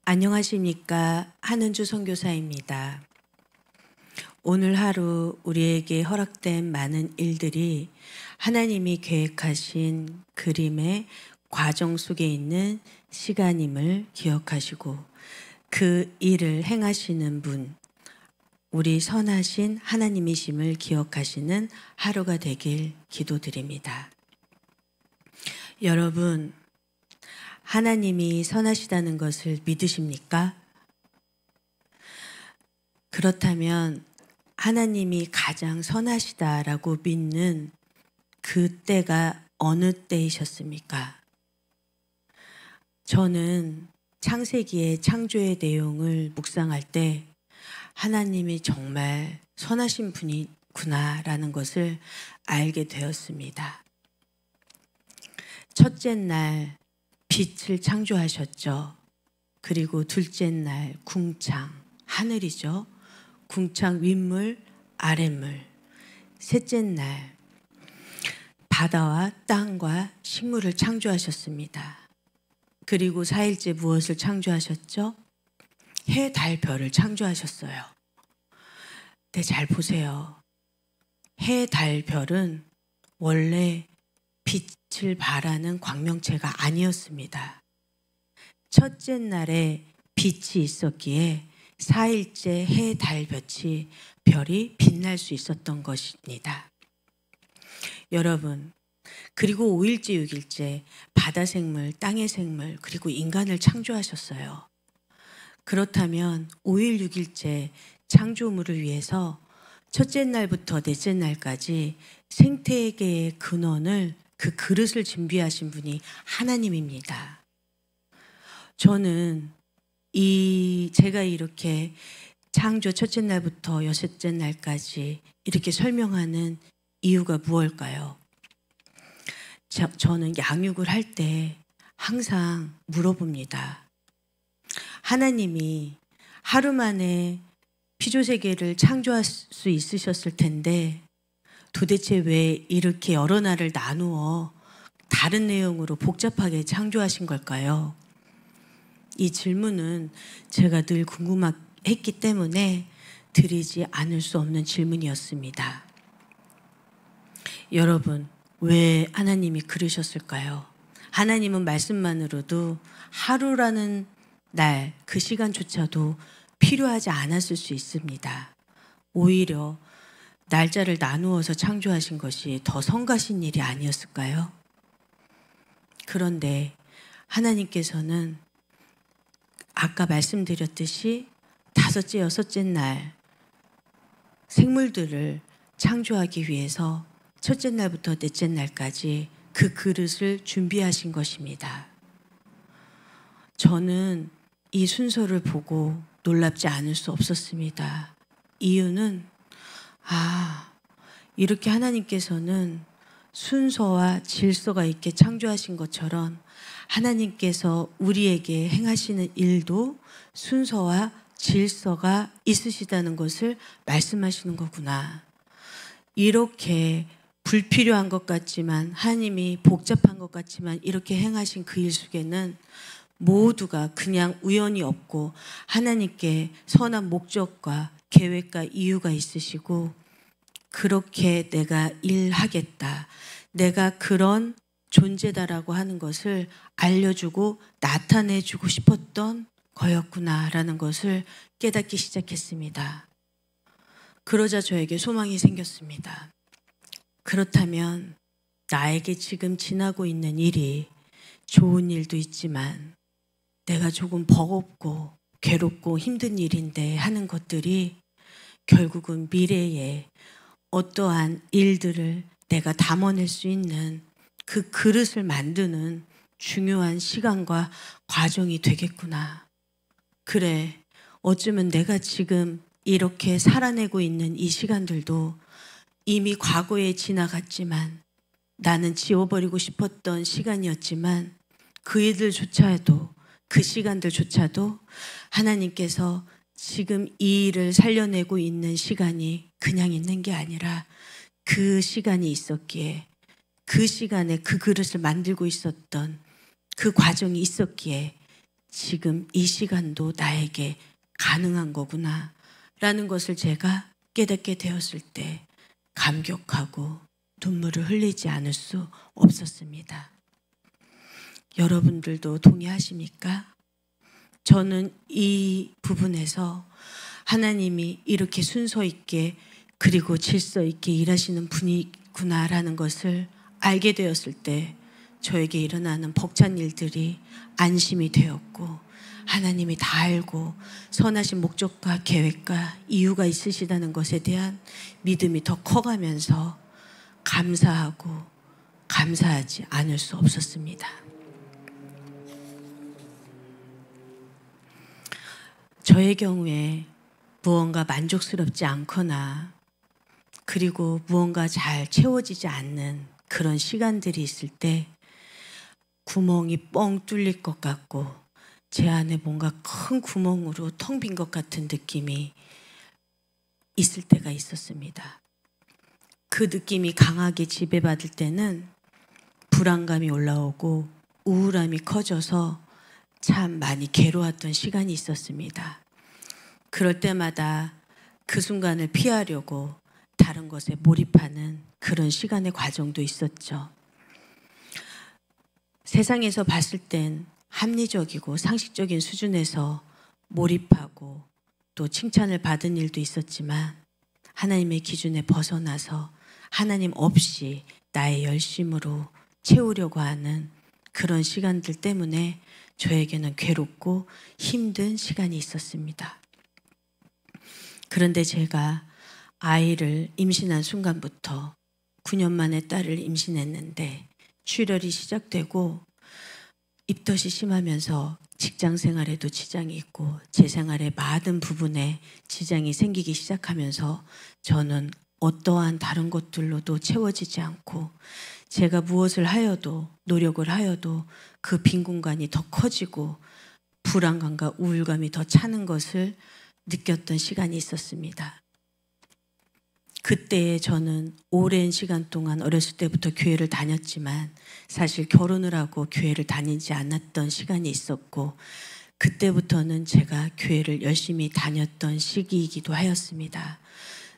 안녕하십니까. 한은주 선교사입니다. 오늘 하루 우리에게 허락된 많은 일들이 하나님이 계획하신 그림의 과정 속에 있는 시간임을 기억하시고 그 일을 행하시는 분, 우리 선하신 하나님이심을 기억하시는 하루가 되길 기도드립니다. 여러분, 하나님이 선하시다는 것을 믿으십니까? 그렇다면 하나님이 가장 선하시다라고 믿는 그때가 어느 때이셨습니까? 저는 창세기의 창조의 내용을 묵상할 때 하나님이 정말 선하신 분이구나라는 것을 알게 되었습니다. 첫째 날 빛을 창조하셨죠. 그리고 둘째 날 궁창, 하늘이죠. 궁창 윗물, 아랫물. 셋째 날 바다와 땅과 식물을 창조하셨습니다. 그리고 4일째 무엇을 창조하셨죠? 해, 달, 별을 창조하셨어요. 네, 잘 보세요. 해, 달, 별은 원래 빛을 발하는 광명체가 아니었습니다. 첫째 날에 빛이 있었기에 4일째 해, 달, 별이 빛날 수 있었던 것입니다. 여러분, 그리고 5일째, 6일째 바다 생물, 땅의 생물, 그리고 인간을 창조하셨어요. 그렇다면 5일, 6일째 창조물을 위해서 첫째 날부터 넷째 날까지 생태계의 근원을 그 그릇을 준비하신 분이 하나님입니다. 저는 제가 이렇게 창조 첫째 날부터 여섯째 날까지 이렇게 설명하는 이유가 무엇일까요? 저는 양육을 할 때 항상 물어봅니다. 하나님이 하루 만에 피조세계를 창조할 수 있으셨을 텐데 도대체 왜 이렇게 여러 날을 나누어 다른 내용으로 복잡하게 창조하신 걸까요? 이 질문은 제가 늘 궁금했기 때문에 드리지 않을 수 없는 질문이었습니다. 여러분, 왜 하나님이 그러셨을까요? 하나님은 말씀만으로도 하루라는 날, 그 시간조차도 필요하지 않았을 수 있습니다. 오히려 날짜를 나누어서 창조하신 것이 더 성가신 일이 아니었을까요? 그런데 하나님께서는 아까 말씀드렸듯이 다섯째, 여섯째 날 생물들을 창조하기 위해서 첫째 날부터 넷째 날까지 그 그릇을 준비하신 것입니다. 저는 이 순서를 보고 놀랍지 않을 수 없었습니다. 이유는 이렇게 하나님께서는 순서와 질서가 있게 창조하신 것처럼 하나님께서 우리에게 행하시는 일도 순서와 질서가 있으시다는 것을 말씀하시는 거구나. 이렇게 불필요한 것 같지만 하나님이 복잡한 것 같지만 이렇게 행하신 그 일 속에는 모두가 그냥 우연이 없고 하나님께 선한 목적과 계획과 이유가 있으시고 그렇게 내가 일하겠다. 내가 그런 존재다라고 하는 것을 알려주고 나타내주고 싶었던 거였구나라는 것을 깨닫기 시작했습니다. 그러자 저에게 소망이 생겼습니다. 그렇다면 나에게 지금 지나고 있는 일이 좋은 일도 있지만 내가 조금 버겁고 괴롭고 힘든 일인데 하는 것들이 결국은 미래에 어떠한 일들을 내가 담아낼 수 있는 그 그릇을 만드는 중요한 시간과 과정이 되겠구나. 그래, 어쩌면 내가 지금 이렇게 살아내고 있는 이 시간들도 이미 과거에 지나갔지만 나는 지워버리고 싶었던 시간이었지만 그 일들조차도 그 시간들조차도 하나님께서 지금 이 일을 살려내고 있는 시간이 그냥 있는 게 아니라 그 시간이 있었기에 그 시간에 그 그릇을 만들고 있었던 그 과정이 있었기에 지금 이 시간도 나에게 가능한 거구나 라는 것을 제가 깨닫게 되었을 때 감격하고 눈물을 흘리지 않을 수 없었습니다. 여러분들도 동의하십니까? 저는 이 부분에서 하나님이 이렇게 순서 있게 그리고 질서 있게 일하시는 분이구나라는 것을 알게 되었을 때 저에게 일어나는 벅찬 일들이 안심이 되었고, 하나님이 다 알고 선하신 목적과 계획과 이유가 있으시다는 것에 대한 믿음이 더 커가면서 감사하고 감사하지 않을 수 없었습니다. 저의 경우에 무언가 만족스럽지 않거나 그리고 무언가 잘 채워지지 않는 그런 시간들이 있을 때 구멍이 뻥 뚫릴 것 같고 제 안에 뭔가 큰 구멍으로 텅 빈 것 같은 느낌이 있을 때가 있었습니다. 그 느낌이 강하게 지배받을 때는 불안감이 올라오고 우울함이 커져서 참 많이 괴로웠던 시간이 있었습니다. 그럴 때마다 그 순간을 피하려고 다른 것에 몰입하는 그런 시간의 과정도 있었죠. 세상에서 봤을 땐 합리적이고 상식적인 수준에서 몰입하고 또 칭찬을 받은 일도 있었지만 하나님의 기준에 벗어나서 하나님 없이 나의 열심으로 채우려고 하는 그런 시간들 때문에 저에게는 괴롭고 힘든 시간이 있었습니다. 그런데 제가 아이를 임신한 순간부터 9년 만에 딸을 임신했는데 출혈이 시작되고 입덧이 심하면서 직장 생활에도 지장이 있고 제 생활의 많은 부분에 지장이 생기기 시작하면서 저는 어떠한 다른 것들로도 채워지지 않고 제가 무엇을 하여도 노력을 하여도 그 빈 공간이 더 커지고 불안감과 우울감이 더 차는 것을 느꼈던 시간이 있었습니다. 그때에 저는 오랜 시간 동안 어렸을 때부터 교회를 다녔지만 사실 결혼을 하고 교회를 다니지 않았던 시간이 있었고 그때부터는 제가 교회를 열심히 다녔던 시기이기도 하였습니다.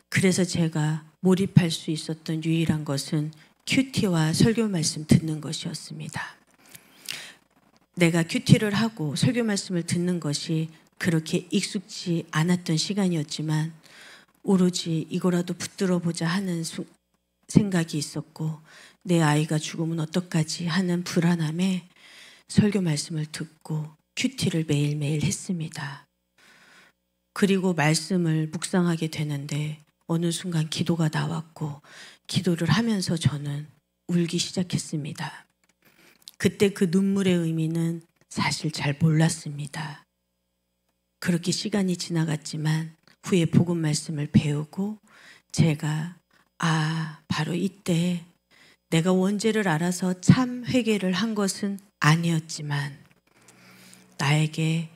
그래서 제가 몰입할 수 있었던 유일한 것은 큐티와 설교 말씀 듣는 것이었습니다. 내가 큐티를 하고 설교 말씀을 듣는 것이 그렇게 익숙지 않았던 시간이었지만 오로지 이거라도 붙들어 보자 하는 생각이 있었고 내 아이가 죽으면 어떡하지 하는 불안함에 설교 말씀을 듣고 큐티를 매일매일 했습니다. 그리고 말씀을 묵상하게 되는데 어느 순간 기도가 나왔고 기도를 하면서 저는 울기 시작했습니다. 그때 그 눈물의 의미는 사실 잘 몰랐습니다. 그렇게 시간이 지나갔지만 후에 복음 말씀을 배우고 제가 바로 이때 내가 원죄를 알아서 참 회개를 한 것은 아니었지만 나에게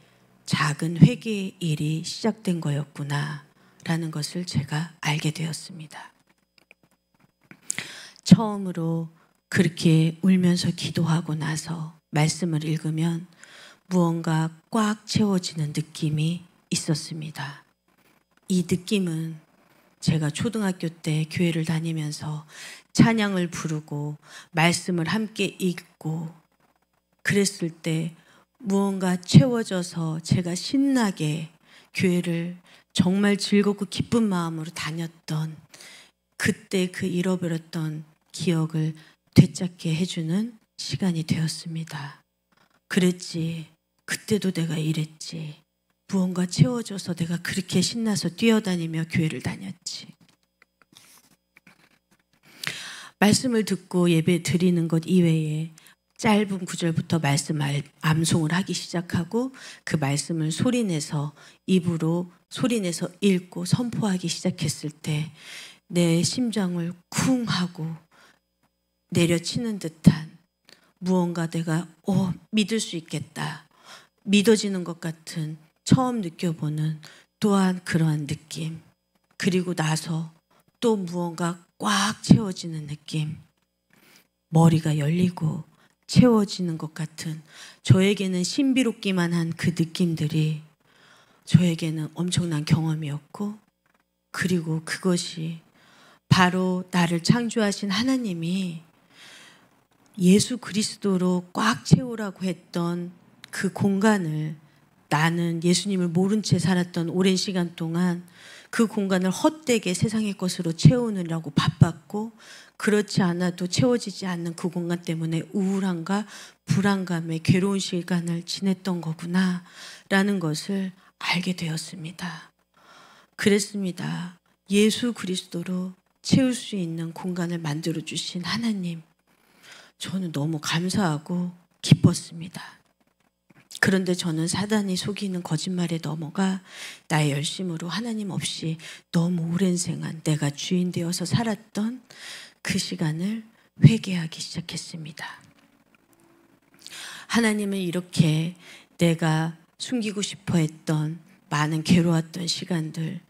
작은 회개의 일이 시작된 거였구나 라는 것을 제가 알게 되었습니다. 처음으로 그렇게 울면서 기도하고 나서 말씀을 읽으면 무언가 꽉 채워지는 느낌이 있었습니다. 이 느낌은 제가 초등학교 때 교회를 다니면서 찬양을 부르고 말씀을 함께 읽고 그랬을 때 무언가 채워져서 제가 신나게 교회를 정말 즐겁고 기쁜 마음으로 다녔던 그때 그 잃어버렸던 기억을 되찾게 해주는 시간이 되었습니다. 그랬지. 그때도 내가 이랬지. 무언가 채워져서 내가 그렇게 신나서 뛰어다니며 교회를 다녔지. 말씀을 듣고 예배 드리는 것 이외에 짧은 구절부터 말씀 암송을 하기 시작하고 그 말씀을 소리내서 입으로 소리내서 읽고 선포하기 시작했을 때 내 심장을 쿵 하고 내려치는 듯한 무언가 내가 믿을 수 있겠다. 믿어지는 것 같은 처음 느껴보는 또한 그러한 느낌. 그리고 나서 또 무언가 꽉 채워지는 느낌. 머리가 열리고 채워지는 것 같은, 저에게는 신비롭기만 한 그 느낌들이 저에게는 엄청난 경험이었고, 그리고 그것이 바로 나를 창조하신 하나님이 예수 그리스도로 꽉 채우라고 했던 그 공간을, 나는 예수님을 모른 채 살았던 오랜 시간 동안 그 공간을 헛되게 세상의 것으로 채우느라고 바빴고, 그렇지 않아도 채워지지 않는 그 공간 때문에 우울함과 불안감에 괴로운 시간을 지냈던 거구나 라는 것을 알게 되었습니다. 그랬습니다. 예수 그리스도로 채울 수 있는 공간을 만들어 주신 하나님, 저는 너무 감사하고 기뻤습니다. 그런데 저는 사단이 속이는 거짓말에 넘어가 나의 열심으로 하나님 없이 너무 오랜 생활, 내가 주인 되어서 살았던 그 시간을 회개하기 시작했습니다. 하나님은 이렇게 내가 숨기고 싶어 했던 많은 괴로웠던 시간들,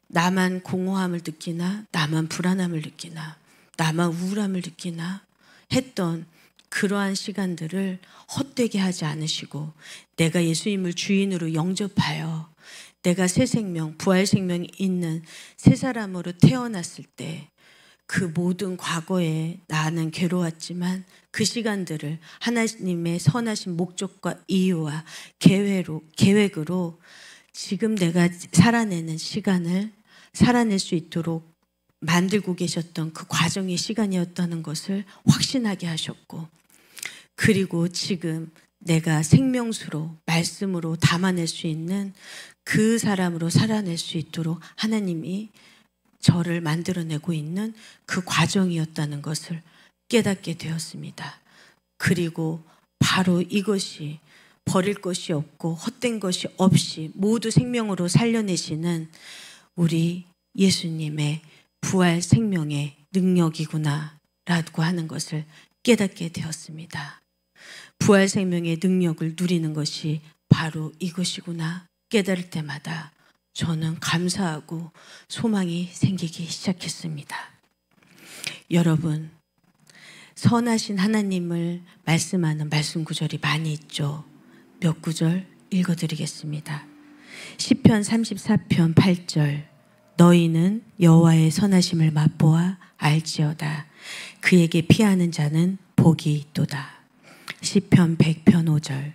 나만 공허함을 느끼나, 나만 불안함을 느끼나, 나만 우울함을 느끼나 했던 그러한 시간들을 헛되게 하지 않으시고, 내가 예수님을 주인으로 영접하여 내가 새 생명, 부활 생명이 있는 새 사람으로 태어났을 때 그 모든 과거에 나는 괴로웠지만 그 시간들을 하나님의 선하신 목적과 이유와 계획으로 지금 내가 살아내는 시간을 살아낼 수 있도록 만들고 계셨던 그 과정의 시간이었다는 것을 확신하게 하셨고, 그리고 지금 내가 생명수로 말씀으로 담아낼 수 있는 그 사람으로 살아낼 수 있도록 하나님이 저를 만들어내고 있는 그 과정이었다는 것을 깨닫게 되었습니다. 그리고 바로 이것이 버릴 것이 없고 헛된 것이 없이 모두 생명으로 살려내시는 우리 예수님의 부활 생명의 능력이구나 라고 하는 것을 깨닫게 되었습니다. 부활 생명의 능력을 누리는 것이 바로 이것이구나 깨달을 때마다 저는 감사하고 소망이 생기기 시작했습니다. 여러분, 선하신 하나님을 말씀하는 말씀 구절이 많이 있죠. 몇 구절 읽어드리겠습니다. 시편 34편 8절, 너희는 여호와의 선하심을 맛보아 알지어다. 그에게 피하는 자는 복이 있도다. 시편 100편 5절,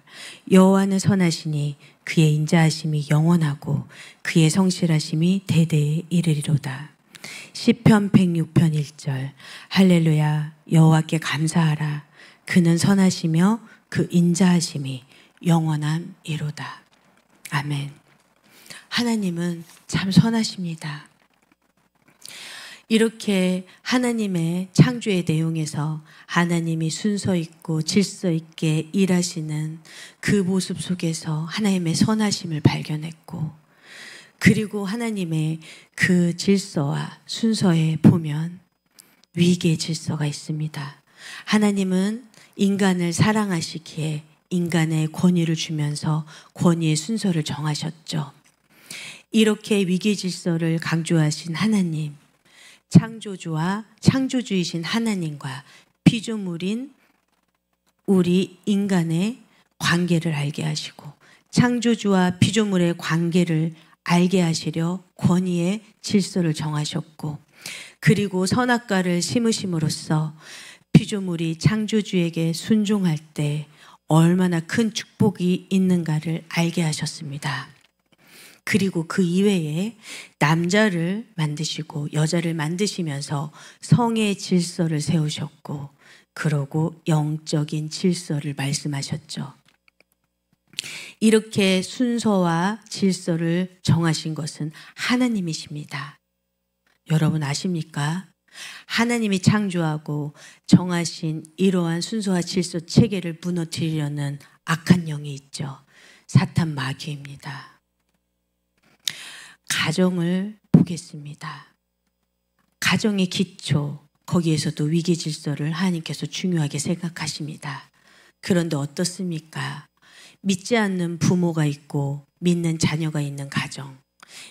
여호와는 선하시니 그의 인자하심이 영원하고 그의 성실하심이 대대에 이르리로다. 시편 106편 1절, 할렐루야, 여호와께 감사하라. 그는 선하시며 그 인자하심이 영원함이로다. 아멘. 하나님은 참 선하십니다. 이렇게 하나님의 창조의 내용에서 하나님이 순서 있고 질서 있게 일하시는 그 모습 속에서 하나님의 선하심을 발견했고, 그리고 하나님의 그 질서와 순서에 보면 위계의 질서가 있습니다. 하나님은 인간을 사랑하시기에 인간의 권위를 주면서 권위의 순서를 정하셨죠. 이렇게 위계 질서를 강조하신 하나님, 창조주와 창조주이신 하나님과 피조물인 우리 인간의 관계를 알게 하시고, 창조주와 피조물의 관계를 알게 하시려 권위의 질서를 정하셨고, 그리고 선악과를 심으심으로써 피조물이 창조주에게 순종할 때 얼마나 큰 축복이 있는가를 알게 하셨습니다. 그리고 그 이외에 남자를 만드시고 여자를 만드시면서 성의 질서를 세우셨고, 그러고 영적인 질서를 말씀하셨죠. 이렇게 순서와 질서를 정하신 것은 하나님이십니다. 여러분 아십니까? 하나님이 창조하고 정하신 이러한 순서와 질서 체계를 무너뜨리려는 악한 영이 있죠. 사탄 마귀입니다. 가정을 보겠습니다. 가정의 기초, 거기에서도 위계 질서를 하나님께서 중요하게 생각하십니다. 그런데 어떻습니까? 믿지 않는 부모가 있고 믿는 자녀가 있는 가정,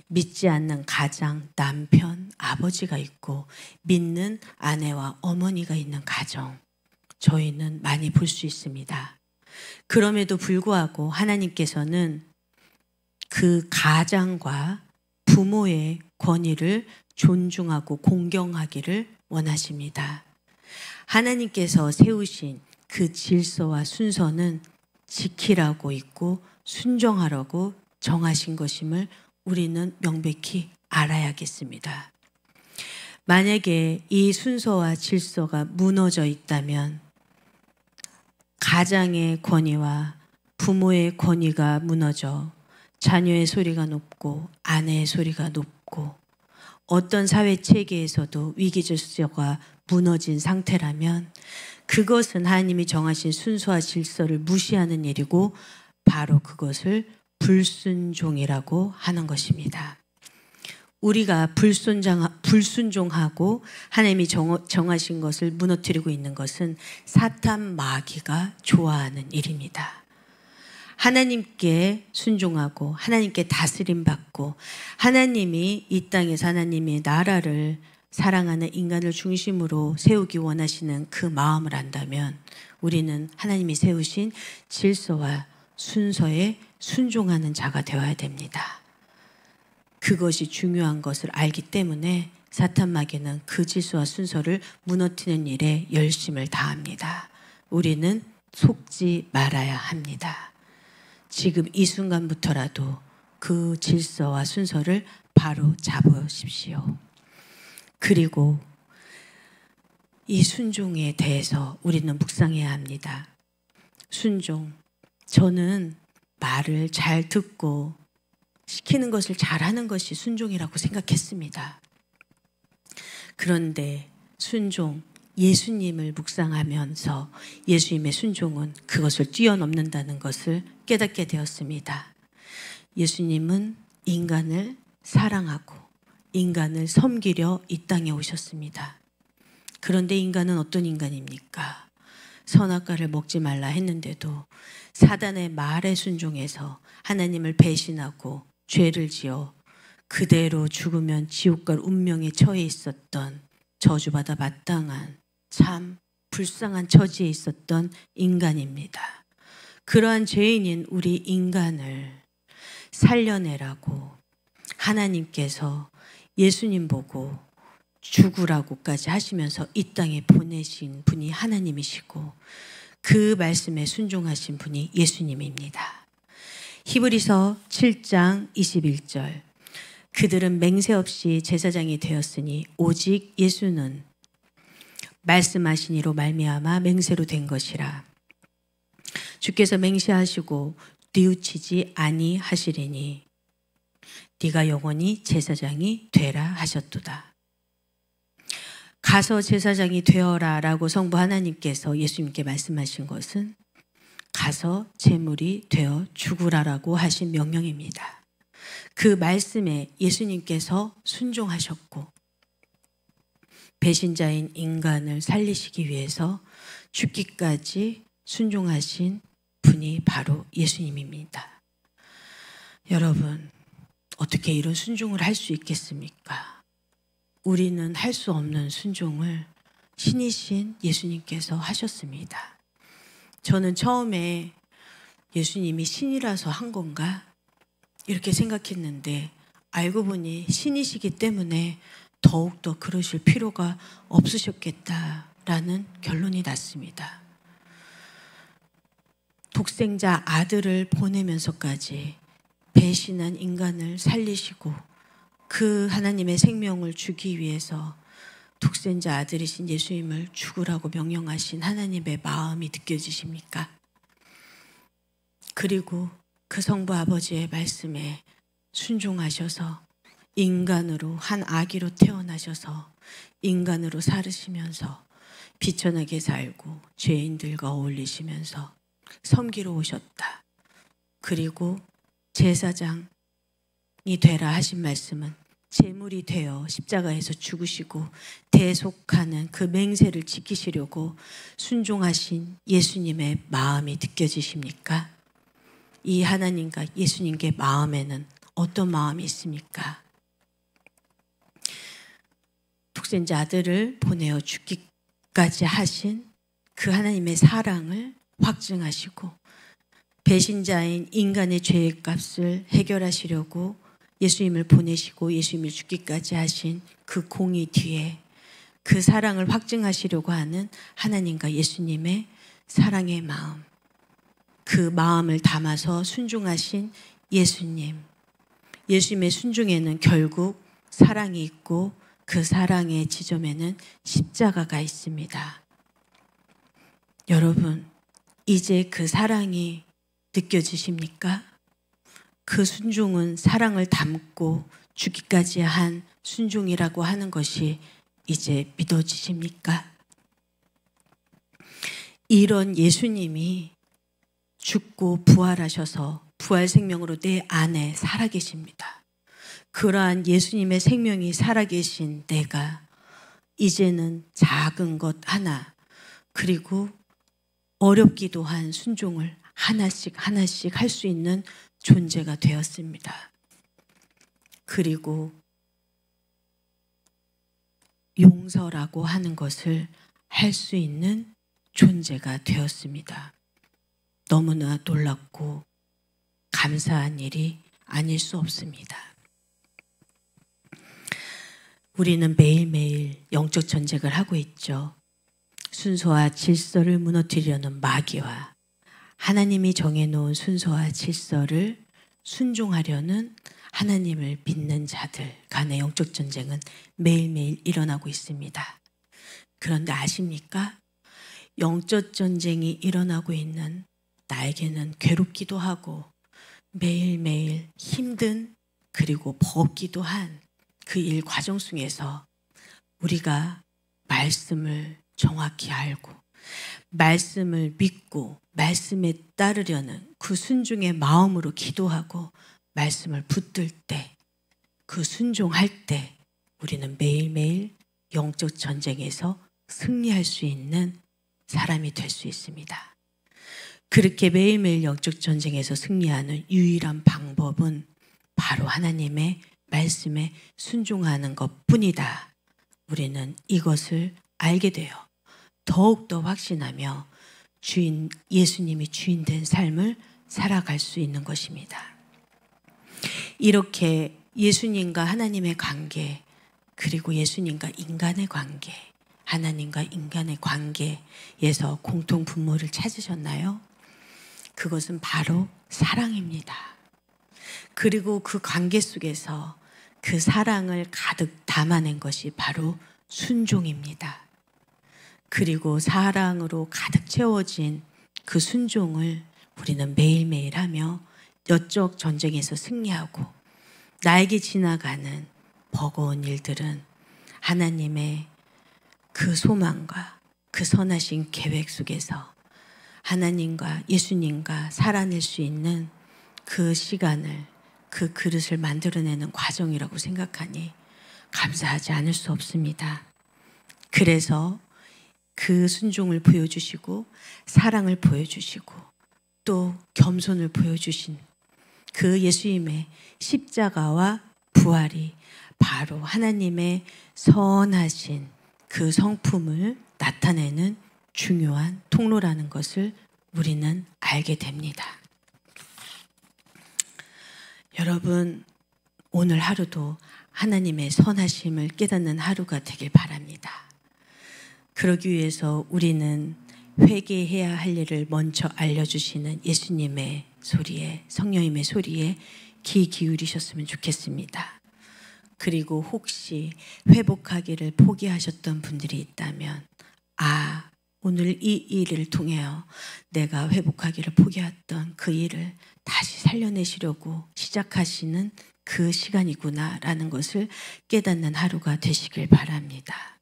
믿지 않는 가장, 남편, 아버지가 있고 믿는 아내와 어머니가 있는 가정, 저희는 많이 볼 수 있습니다. 그럼에도 불구하고 하나님께서는 그 가장과 부모의 권위를 존중하고 공경하기를 원하십니다. 하나님께서 세우신 그 질서와 순서는 지키라고 있고 순종하라고 정하신 것임을 우리는 명백히 알아야겠습니다. 만약에 이 순서와 질서가 무너져 있다면 가장의 권위와 부모의 권위가 무너져 자녀의 소리가 높고 아내의 소리가 높고 어떤 사회 체계에서도 위기 질서가 무너진 상태라면 그것은 하나님이 정하신 순서와 질서를 무시하는 일이고 바로 그것을 불순종이라고 하는 것입니다. 우리가 불순종하고 하나님이 정하신 것을 무너뜨리고 있는 것은 사탄 마귀가 좋아하는 일입니다. 하나님께 순종하고 하나님께 다스림받고 하나님이 이 땅에서 하나님의 나라를 사랑하는 인간을 중심으로 세우기 원하시는 그 마음을 안다면 우리는 하나님이 세우신 질서와 순서에 순종하는 자가 되어야 됩니다. 그것이 중요한 것을 알기 때문에 사탄 마귀는 그 질서와 순서를 무너뜨리는 일에 열심을 다합니다. 우리는 속지 말아야 합니다. 지금 이 순간부터라도 그 질서와 순서를 바로 잡으십시오. 그리고 이 순종에 대해서 우리는 묵상해야 합니다. 순종. 저는 말을 잘 듣고 시키는 것을 잘하는 것이 순종이라고 생각했습니다. 그런데 순종, 예수님을 묵상하면서 예수님의 순종은 그것을 뛰어넘는다는 것을 깨닫게 되었습니다. 예수님은 인간을 사랑하고 인간을 섬기려 이 땅에 오셨습니다. 그런데 인간은 어떤 인간입니까? 선악과를 먹지 말라 했는데도 사단의 말에 순종해서 하나님을 배신하고 죄를 지어 그대로 죽으면 지옥 갈 운명에 처해 있었던 저주받아 마땅한 참 불쌍한 처지에 있었던 인간입니다. 그러한 죄인인 우리 인간을 살려내라고 하나님께서 예수님 보고 죽으라고까지 하시면서 이 땅에 보내신 분이 하나님이시고 그 말씀에 순종하신 분이 예수님입니다. 히브리서 7장 21절 그들은 맹세 없이 제사장이 되었으니 오직 예수는 말씀하신 이로 말미암아 맹세로 된 것이라. 주께서 맹세하시고 뉘우치지 아니하시리니 네가 영원히 제사장이 되라 하셨도다. 가서 제사장이 되어라 라고 성부 하나님께서 예수님께 말씀하신 것은 가서 제물이 되어 죽으라라고 하신 명령입니다. 그 말씀에 예수님께서 순종하셨고 배신자인 인간을 살리시기 위해서 죽기까지 순종하신 분이 바로 예수님입니다. 여러분, 어떻게 이런 순종을 할 수 있겠습니까? 우리는 할 수 없는 순종을 신이신 예수님께서 하셨습니다. 저는 처음에 예수님이 신이라서 한 건가? 이렇게 생각했는데 알고 보니 신이시기 때문에 더욱더 그러실 필요가 없으셨겠다라는 결론이 났습니다. 독생자 아들을 보내면서까지 배신한 인간을 살리시고 그 하나님의 생명을 주기 위해서 독생자 아들이신 예수님을 죽으라고 명령하신 하나님의 마음이 느껴지십니까? 그리고 그 성부 아버지의 말씀에 순종하셔서 인간으로 한 아기로 태어나셔서 인간으로 살으시면서 비천하게 살고 죄인들과 어울리시면서 섬기러 오셨다. 그리고 제사장이 되라 하신 말씀은 제물이 되어 십자가에서 죽으시고 대속하는 그 맹세를 지키시려고 순종하신 예수님의 마음이 느껴지십니까? 이 하나님과 예수님께 마음에는 어떤 마음이 있습니까? 독생자 아들을 보내어 죽기까지 하신 그 하나님의 사랑을 확증하시고 배신자인 인간의 죄의 값을 해결하시려고 예수님을 보내시고 예수님을 죽기까지 하신 그 공의 뒤에 그 사랑을 확증하시려고 하는 하나님과 예수님의 사랑의 마음, 그 마음을 담아서 순종하신 예수님, 예수님의 순종에는 결국 사랑이 있고 그 사랑의 지점에는 십자가가 있습니다. 여러분, 이제 그 사랑이 느껴지십니까? 그 순종은 사랑을 담고 주기까지 한 순종이라고 하는 것이 이제 믿어지십니까? 이런 예수님이 죽고 부활하셔서 부활 생명으로 내 안에 살아계십니다. 그러한 예수님의 생명이 살아계신 내가 이제는 작은 것 하나 그리고 어렵기도 한 순종을 하나씩 할 수 있는 존재가 되었습니다. 그리고 용서라고 하는 것을 할 수 있는 존재가 되었습니다. 너무나 놀랍고 감사한 일이 아닐 수 없습니다. 우리는 매일매일 영적 전쟁을 하고 있죠. 순서와 질서를 무너뜨리려는 마귀와 하나님이 정해놓은 순서와 질서를 순종하려는 하나님을 믿는 자들 간의 영적 전쟁은 매일매일 일어나고 있습니다. 그런데 아십니까? 영적 전쟁이 일어나고 있는 나에게는 괴롭기도 하고 매일매일 힘든 그리고 버겁기도 한 그 일 과정 속에서 우리가 말씀을 정확히 알고 말씀을 믿고 말씀에 따르려는 그 순종의 마음으로 기도하고 말씀을 붙들 때 그 순종할 때 우리는 매일매일 영적 전쟁에서 승리할 수 있는 사람이 될 수 있습니다. 그렇게 매일매일 영적 전쟁에서 승리하는 유일한 방법은 바로 하나님의 말씀에 순종하는 것뿐이다. 우리는 이것을 알게 되어 더욱더 확신하며 주인 예수님이 주인된 삶을 살아갈 수 있는 것입니다. 이렇게 예수님과 하나님의 관계 그리고 예수님과 인간의 관계 하나님과 인간의 관계에서 공통 분모를 찾으셨나요? 그것은 바로 사랑입니다. 그리고 그 관계 속에서 그 사랑을 가득 담아낸 것이 바로 순종입니다. 그리고 사랑으로 가득 채워진 그 순종을 우리는 매일매일 하며 영적 전쟁에서 승리하고 나에게 지나가는 버거운 일들은 하나님의 그 소망과 그 선하신 계획 속에서 하나님과 예수님과 살아낼 수 있는 그 시간을 그 그릇을 만들어내는 과정이라고 생각하니 감사하지 않을 수 없습니다. 그래서 그 순종을 보여주시고 사랑을 보여주시고 또 겸손을 보여주신 그 예수님의 십자가와 부활이 바로 하나님의 선하신 그 성품을 나타내는 중요한 통로라는 것을 우리는 알게 됩니다. 여러분, 오늘 하루도 하나님의 선하심을 깨닫는 하루가 되길 바랍니다. 그러기 위해서 우리는 회개해야 할 일을 먼저 알려주시는 예수님의 소리에, 성령님의 소리에 귀 기울이셨으면 좋겠습니다. 그리고 혹시 회복하기를 포기하셨던 분들이 있다면 오늘 이 일을 통하여 내가 회복하기를 포기했던 그 일을 다시 살려내시려고 시작하시는 그 시간이구나라는 것을 깨닫는 하루가 되시길 바랍니다.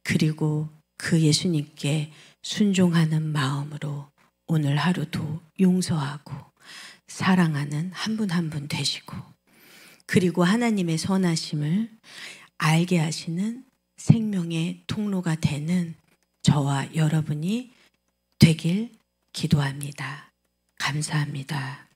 그리고 그 예수님께 순종하는 마음으로 오늘 하루도 용서하고 사랑하는 한 분 한 분 되시고 그리고 하나님의 선하심을 알게 하시는 생명의 통로가 되는 저와 여러분이 되길 기도합니다. 감사합니다.